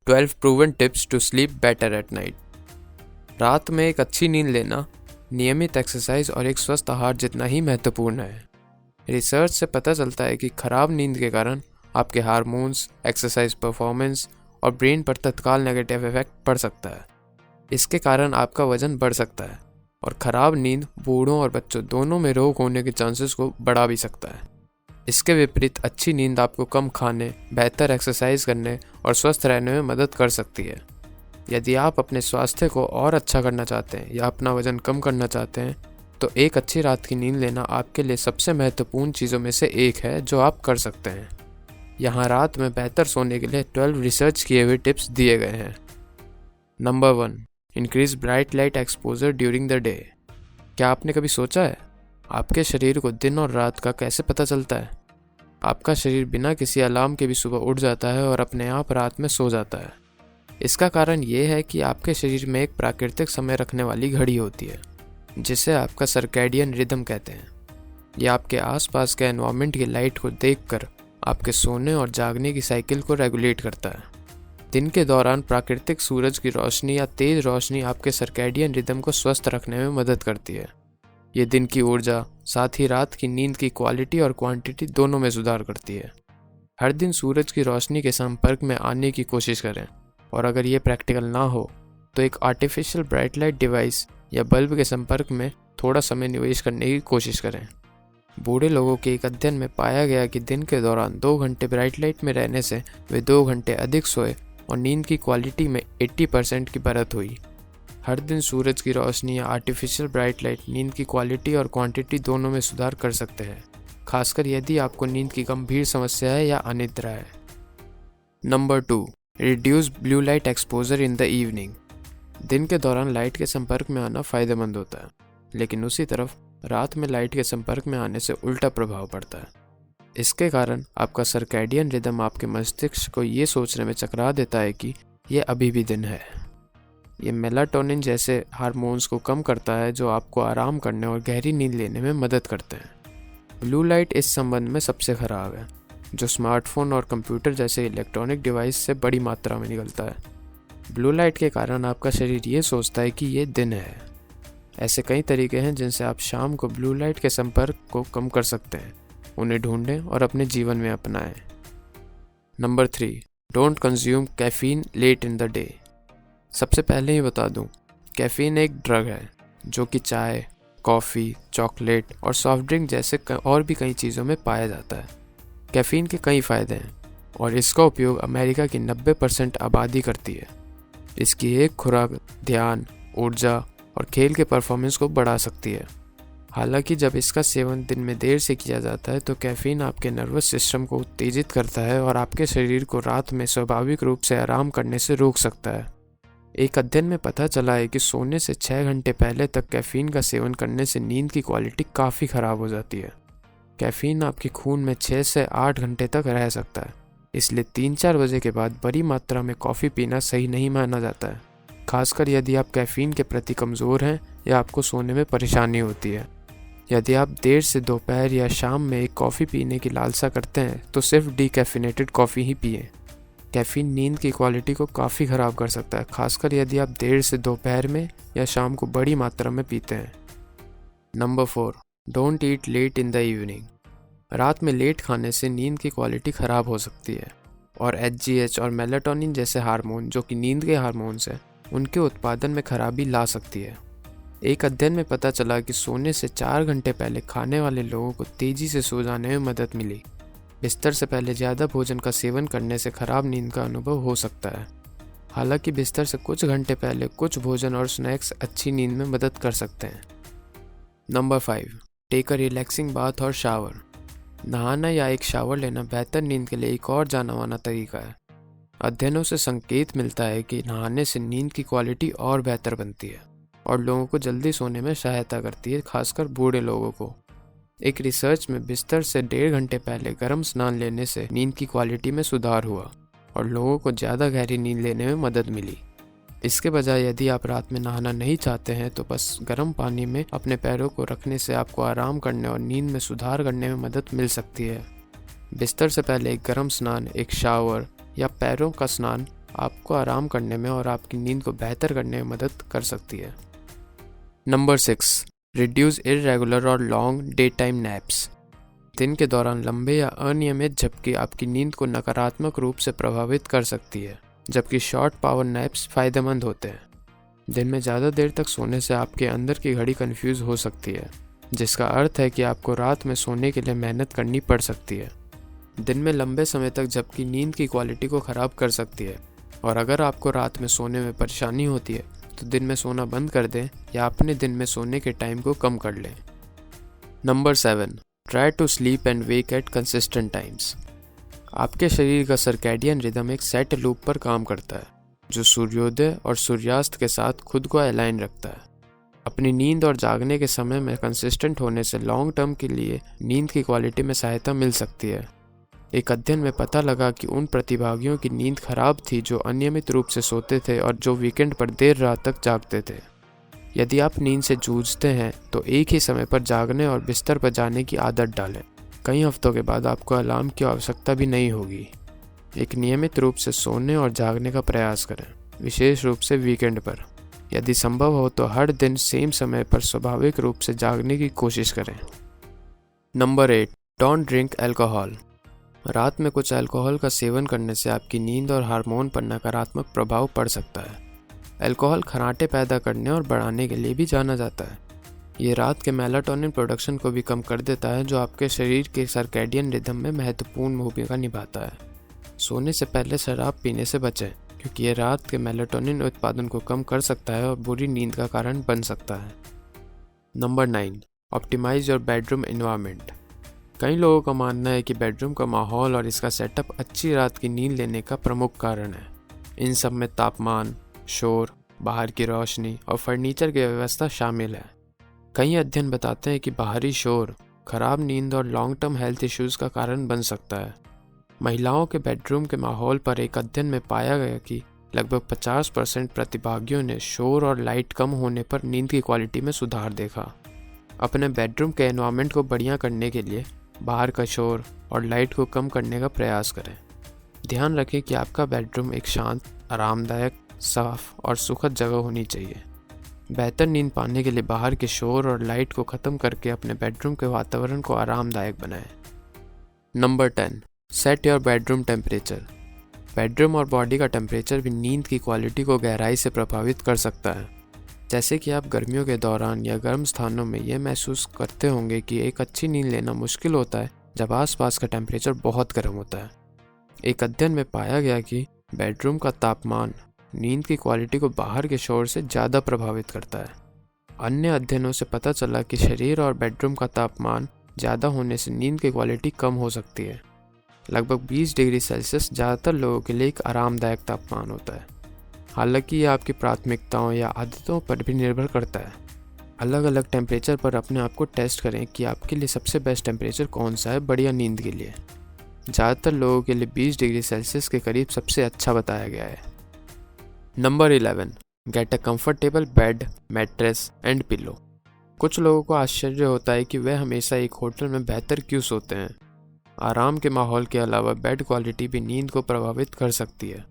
12 proven tips to sleep better at night. रात में एक अच्छी नींद लेना नियमित एक्सरसाइज और एक स्वस्थ आहार जितना ही महत्वपूर्ण है। रिसर्च से पता चलता है कि खराब नींद के कारण आपके हार्मोन्स, एक्सरसाइज परफॉर्मेंस और ब्रेन पर तत्काल नेगेटिव इफेक्ट पड़ सकता है। इसके कारण आपका वजन बढ़ सकता है और खराब नींद बूढ़ों और बच्चों दोनों में रोग होने के चांसेस को बढ़ा भी सकता है। इसके विपरीत अच्छी नींद आपको कम खाने, बेहतर एक्सरसाइज करने और स्वस्थ रहने में मदद कर सकती है। यदि आप अपने स्वास्थ्य को और अच्छा करना चाहते हैं या अपना वजन कम करना चाहते हैं तो एक अच्छी रात की नींद लेना आपके लिए सबसे महत्वपूर्ण चीज़ों में से एक है जो आप कर सकते हैं। यहाँ रात में बेहतर सोने के लिए 12 रिसर्च किए हुए टिप्स दिए गए हैं। Number 1, increase bright light exposure during the day. क्या आपने कभी सोचा है आपके शरीर को दिन और रात का कैसे पता चलता है? आपका शरीर बिना किसी अलार्म के भी सुबह उठ जाता है और अपने आप रात में सो जाता है। इसका कारण ये है कि आपके शरीर में एक प्राकृतिक समय रखने वाली घड़ी होती है जिसे आपका सर्कैडियन रिदम कहते हैं। ये आपके आसपास के एनवायरनमेंट की लाइट को देखकर आपके सोने और जागने की साइकिल को रेगुलेट करता है। दिन के दौरान प्राकृतिक सूरज की रोशनी या तेज रोशनी आपके सर्कैडियन रिदम को स्वस्थ रखने में मदद करती है। ये दिन की ऊर्जा, साथ ही रात की नींद की क्वालिटी और क्वांटिटी दोनों में सुधार करती है। हर दिन सूरज की रोशनी के संपर्क में आने की कोशिश करें और अगर ये प्रैक्टिकल ना हो तो एक आर्टिफिशियल ब्राइट लाइट डिवाइस या बल्ब के संपर्क में थोड़ा समय निवेश करने की कोशिश करें। बूढ़े लोगों के एक अध्ययन में पाया गया कि दिन के दौरान 2 घंटे ब्राइट लाइट में रहने से वे 2 घंटे अधिक सोए और नींद की क्वालिटी में 80% की बढ़त हुई। हर दिन सूरज की रोशनी या आर्टिफिशियल ब्राइट लाइट नींद की क्वालिटी और क्वांटिटी दोनों में सुधार कर सकते हैं, खासकर यदि आपको नींद की गंभीर समस्या है या अनिद्रा है। Number 2, reduce blue light exposure in the evening. दिन के दौरान लाइट के संपर्क में आना फायदेमंद होता है, लेकिन उसी तरफ रात में लाइट के संपर्क में आने से उल्टा प्रभाव पड़ता है। इसके कारण आपका सर्कैडियन रिदम आपके मस्तिष्क को ये सोचने में चकरा देता है कि यह अभी भी दिन है। ये मेलाटोनिन जैसे हार्मोन्स को कम करता है जो आपको आराम करने और गहरी नींद लेने में मदद करते हैं। ब्लू लाइट इस संबंध में सबसे खराब है, जो स्मार्टफोन और कंप्यूटर जैसे इलेक्ट्रॉनिक डिवाइस से बड़ी मात्रा में निकलता है। ब्लू लाइट के कारण आपका शरीर ये सोचता है कि ये दिन है। ऐसे कई तरीके हैं जिनसे आप शाम को ब्लू लाइट के संपर्क को कम कर सकते हैं। उन्हें ढूंढें और अपने जीवन में अपनाएं। Number 3, don't consume caffeine late in the day. सबसे पहले ही बता दूं, कैफीन एक ड्रग है जो कि चाय, कॉफ़ी, चॉकलेट और सॉफ्ट ड्रिंक जैसे और भी कई चीज़ों में पाया जाता है। कैफीन के कई फ़ायदे हैं और इसका उपयोग अमेरिका की 90% आबादी करती है। इसकी एक खुराक ध्यान, ऊर्जा और खेल के परफॉर्मेंस को बढ़ा सकती है। हालांकि जब इसका सेवन दिन में देर से किया जाता है तो कैफीन आपके नर्वस सिस्टम को उत्तेजित करता है और आपके शरीर को रात में स्वाभाविक रूप से आराम करने से रोक सकता है। एक अध्ययन में पता चला है कि सोने से 6 घंटे पहले तक कैफीन का सेवन करने से नींद की क्वालिटी काफ़ी ख़राब हो जाती है। कैफीन आपके खून में 6 से 8 घंटे तक रह सकता है, इसलिए 3-4 बजे के बाद बड़ी मात्रा में कॉफ़ी पीना सही नहीं माना जाता है, खासकर यदि आप कैफीन के प्रति कमज़ोर हैं या आपको सोने में परेशानी होती है। यदि आप देर से दोपहर या शाम में एक कॉफ़ी पीने की लालसा करते हैं तो सिर्फ डीकैफिनेटेड कॉफ़ी ही पिएं। कैफीन नींद की क्वालिटी को काफ़ी ख़राब कर सकता है, खासकर यदि आप देर से दोपहर में या शाम को बड़ी मात्रा में पीते हैं। Number 4, don't eat late in the evening. रात में लेट खाने से नींद की क्वालिटी ख़राब हो सकती है और HGH और मेलाटोनिन जैसे हार्मोन जो कि नींद के हार्मोन्स हैं, उनके उत्पादन में खराबी ला सकती है। एक अध्ययन में पता चला कि सोने से 4 घंटे पहले खाने वाले लोगों को तेज़ी से सो जाने में मदद मिली। बिस्तर से पहले ज़्यादा भोजन का सेवन करने से खराब नींद का अनुभव हो सकता है। हालांकि बिस्तर से कुछ घंटे पहले कुछ भोजन और स्नैक्स अच्छी नींद में मदद कर सकते हैं। Number 5, take a relaxing bath और शावर। नहाना या एक शावर लेना बेहतर नींद के लिए एक और जाना माना तरीका है। अध्ययनों से संकेत मिलता है कि नहाने से नींद की क्वालिटी और बेहतर बनती है और लोगों को जल्दी सोने में सहायता करती है, खासकर बूढ़े लोगों को। एक रिसर्च में बिस्तर से 1.5 घंटे पहले गर्म स्नान लेने से नींद की क्वालिटी में सुधार हुआ और लोगों को ज़्यादा गहरी नींद लेने में मदद मिली। इसके बजाय यदि आप रात में नहाना नहीं चाहते हैं तो बस गर्म पानी में अपने पैरों को रखने से आपको आराम करने और नींद में सुधार करने में मदद मिल सकती है। बिस्तर से पहले एक गर्म स्नान, एक शावर या पैरों का स्नान आपको आराम करने में और आपकी नींद को बेहतर करने में मदद कर सकती है। नंबर 6, रिड्यूस इर्रेगुलर और लॉन्ग डे टाइम नैप्स। दिन के दौरान लंबे या अनियमित झपकी आपकी नींद को नकारात्मक रूप से प्रभावित कर सकती है, जबकि शॉर्ट पावर नैप्स फ़ायदेमंद होते हैं। दिन में ज़्यादा देर तक सोने से आपके अंदर की घड़ी कंफ्यूज हो सकती है, जिसका अर्थ है कि आपको रात में सोने के लिए मेहनत करनी पड़ सकती है। दिन में लंबे समय तक झपकी नींद की क्वालिटी को ख़राब कर सकती है, और अगर आपको रात में सोने में परेशानी होती है तो दिन में सोना बंद कर दें या अपने दिन में सोने के टाइम को कम कर लें। Number 7, try to sleep and wake at consistent times. आपके शरीर का सर्कैडियन रिदम एक सेट लूप पर काम करता है, जो सूर्योदय और सूर्यास्त के साथ खुद को अलाइन रखता है। अपनी नींद और जागने के समय में कंसिस्टेंट होने से लॉन्ग टर्म के लिए नींद की क्वालिटी में सहायता मिल सकती है। एक अध्ययन में पता लगा कि उन प्रतिभागियों की नींद खराब थी जो अनियमित रूप से सोते थे और जो वीकेंड पर देर रात तक जागते थे। यदि आप नींद से जूझते हैं तो एक ही समय पर जागने और बिस्तर पर जाने की आदत डालें। कई हफ्तों के बाद आपको अलार्म की आवश्यकता भी नहीं होगी। एक नियमित रूप से सोने और जागने का प्रयास करें, विशेष रूप से वीकेंड पर। यदि संभव हो तो हर दिन सेम समय पर स्वाभाविक रूप से जागने की कोशिश करें। Number 8, don't drink alcohol. रात में कुछ अल्कोहल का सेवन करने से आपकी नींद और हार्मोन पर नकारात्मक प्रभाव पड़ सकता है। अल्कोहल खर्राटे पैदा करने और बढ़ाने के लिए भी जाना जाता है। ये रात के मेलाटोनिन प्रोडक्शन को भी कम कर देता है, जो आपके शरीर के सर्कैडियन रिदम में महत्वपूर्ण भूमिका निभाता है। सोने से पहले शराब पीने से बचें, क्योंकि ये रात के मेलाटोनिन उत्पादन को कम कर सकता है और बुरी नींद का कारण बन सकता है। Number 9, optimize your bedroom environment. कई लोगों का मानना है कि बेडरूम का माहौल और इसका सेटअप अच्छी रात की नींद लेने का प्रमुख कारण है। इन सब में तापमान, शोर, बाहर की रोशनी और फर्नीचर की व्यवस्था शामिल है। कई अध्ययन बताते हैं कि बाहरी शोर खराब नींद और लॉन्ग टर्म हेल्थ इश्यूज का कारण बन सकता है। महिलाओं के बेडरूम के माहौल पर एक अध्ययन में पाया गया कि लगभग 50% प्रतिभागियों ने शोर और लाइट कम होने पर नींद की क्वालिटी में सुधार देखा। अपने बेडरूम के एनवायरनमेंट को बढ़िया करने के लिए बाहर का शोर और लाइट को कम करने का प्रयास करें। ध्यान रखें कि आपका बेडरूम एक शांत, आरामदायक, साफ और सुखद जगह होनी चाहिए। बेहतर नींद पाने के लिए बाहर के शोर और लाइट को ख़त्म करके अपने बेडरूम के वातावरण को आरामदायक बनाएं। Number 10, set your bedroom temperature. Bedroom और बॉडी का टेम्परेचर भी नींद की क्वालिटी को गहराई से प्रभावित कर सकता है। जैसे कि आप गर्मियों के दौरान या गर्म स्थानों में यह महसूस करते होंगे कि एक अच्छी नींद लेना मुश्किल होता है जब आसपास का टेम्परेचर बहुत गर्म होता है। एक अध्ययन में पाया गया कि बेडरूम का तापमान नींद की क्वालिटी को बाहर के शोर से ज़्यादा प्रभावित करता है। अन्य अध्ययनों से पता चला कि शरीर और बेडरूम का तापमान ज़्यादा होने से नींद की क्वालिटी कम हो सकती है। लगभग 20 डिग्री सेल्सियस ज़्यादातर लोगों के लिए एक आरामदायक तापमान होता है। हालांकि यह आपकी प्राथमिकताओं या आदतों पर भी निर्भर करता है। अलग अलग टेम्परेचर पर अपने आप को टेस्ट करें कि आपके लिए सबसे बेस्ट टेम्परेचर कौन सा है बढ़िया नींद के लिए। ज़्यादातर लोगों के लिए 20 डिग्री सेल्सियस के करीब सबसे अच्छा बताया गया है। Number 11, get a comfortable bed, mattress and pillow. कुछ लोगों को आश्चर्य होता है कि वह हमेशा एक होटल में बेहतर क्यों सोते हैं। आराम के माहौल के अलावा बेड क्वालिटी भी नींद को प्रभावित कर सकती है।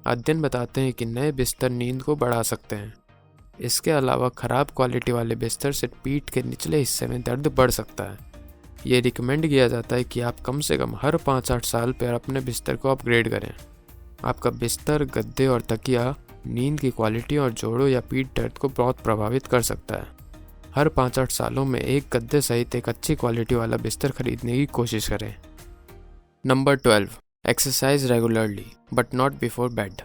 अध्ययन बताते हैं कि नए बिस्तर नींद को बढ़ा सकते हैं। इसके अलावा ख़राब क्वालिटी वाले बिस्तर से पीठ के निचले हिस्से में दर्द बढ़ सकता है। ये रिकमेंड किया जाता है कि आप कम से कम हर 5-8 साल पर अपने बिस्तर को अपग्रेड करें। आपका बिस्तर, गद्दे और तकिया नींद की क्वालिटी और जोड़ों या पीठ दर्द को बहुत प्रभावित कर सकता है। हर 5-8 सालों में एक गद्दे सहित एक अच्छी क्वालिटी वाला बिस्तर खरीदने की कोशिश करें। Number 12, exercise regularly but not before bed.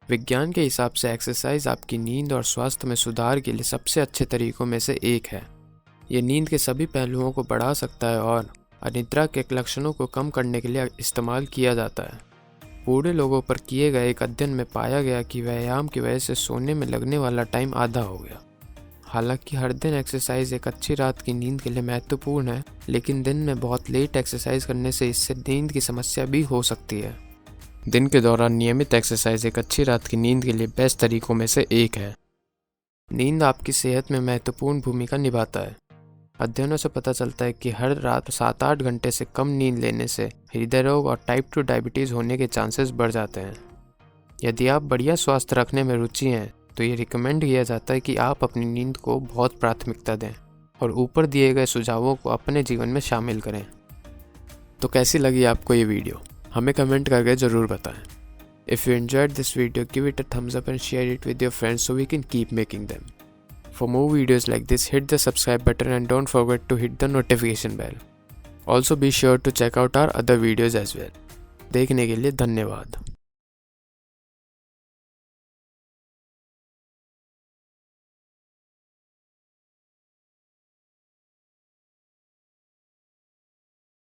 विज्ञान के हिसाब से एक्सरसाइज आपकी नींद और स्वास्थ्य में सुधार के लिए सबसे अच्छे तरीकों में से एक है। ये नींद के सभी पहलुओं को बढ़ा सकता है और अनिद्रा के लक्षणों को कम करने के लिए इस्तेमाल किया जाता है। बूढ़े लोगों पर किए गए एक अध्ययन में पाया गया कि व्यायाम की वजह से सोने में लगने वाला टाइम आधा हो गया। हालांकि हर दिन एक्सरसाइज एक अच्छी रात की नींद के लिए महत्वपूर्ण है, लेकिन दिन में बहुत लेट एक्सरसाइज करने से इससे नींद की समस्या भी हो सकती है। दिन के दौरान नियमित एक्सरसाइज एक अच्छी रात की नींद के लिए बेस्ट तरीकों में से एक है। नींद आपकी सेहत में महत्वपूर्ण भूमिका निभाता है। अध्ययनों से पता चलता है कि हर रात 7-8 घंटे से कम नींद लेने से हृदय रोग और टाइप 2 डायबिटीज़ होने के चांसेस बढ़ जाते हैं। यदि आप बढ़िया स्वास्थ्य रखने में रुचि हैं तो ये रिकमेंड किया जाता है कि आप अपनी नींद को बहुत प्राथमिकता दें और ऊपर दिए गए सुझावों को अपने जीवन में शामिल करें। तो कैसी लगी आपको ये वीडियो, हमें कमेंट करके ज़रूर बताएं। If you enjoyed this video, give it a thumbs up and share it with your friends so we can keep making them. For more videos like this, hit the subscribe button and don't forget to hit the notification bell. Also be sure to check out our other videos as well. देखने के लिए धन्यवाद।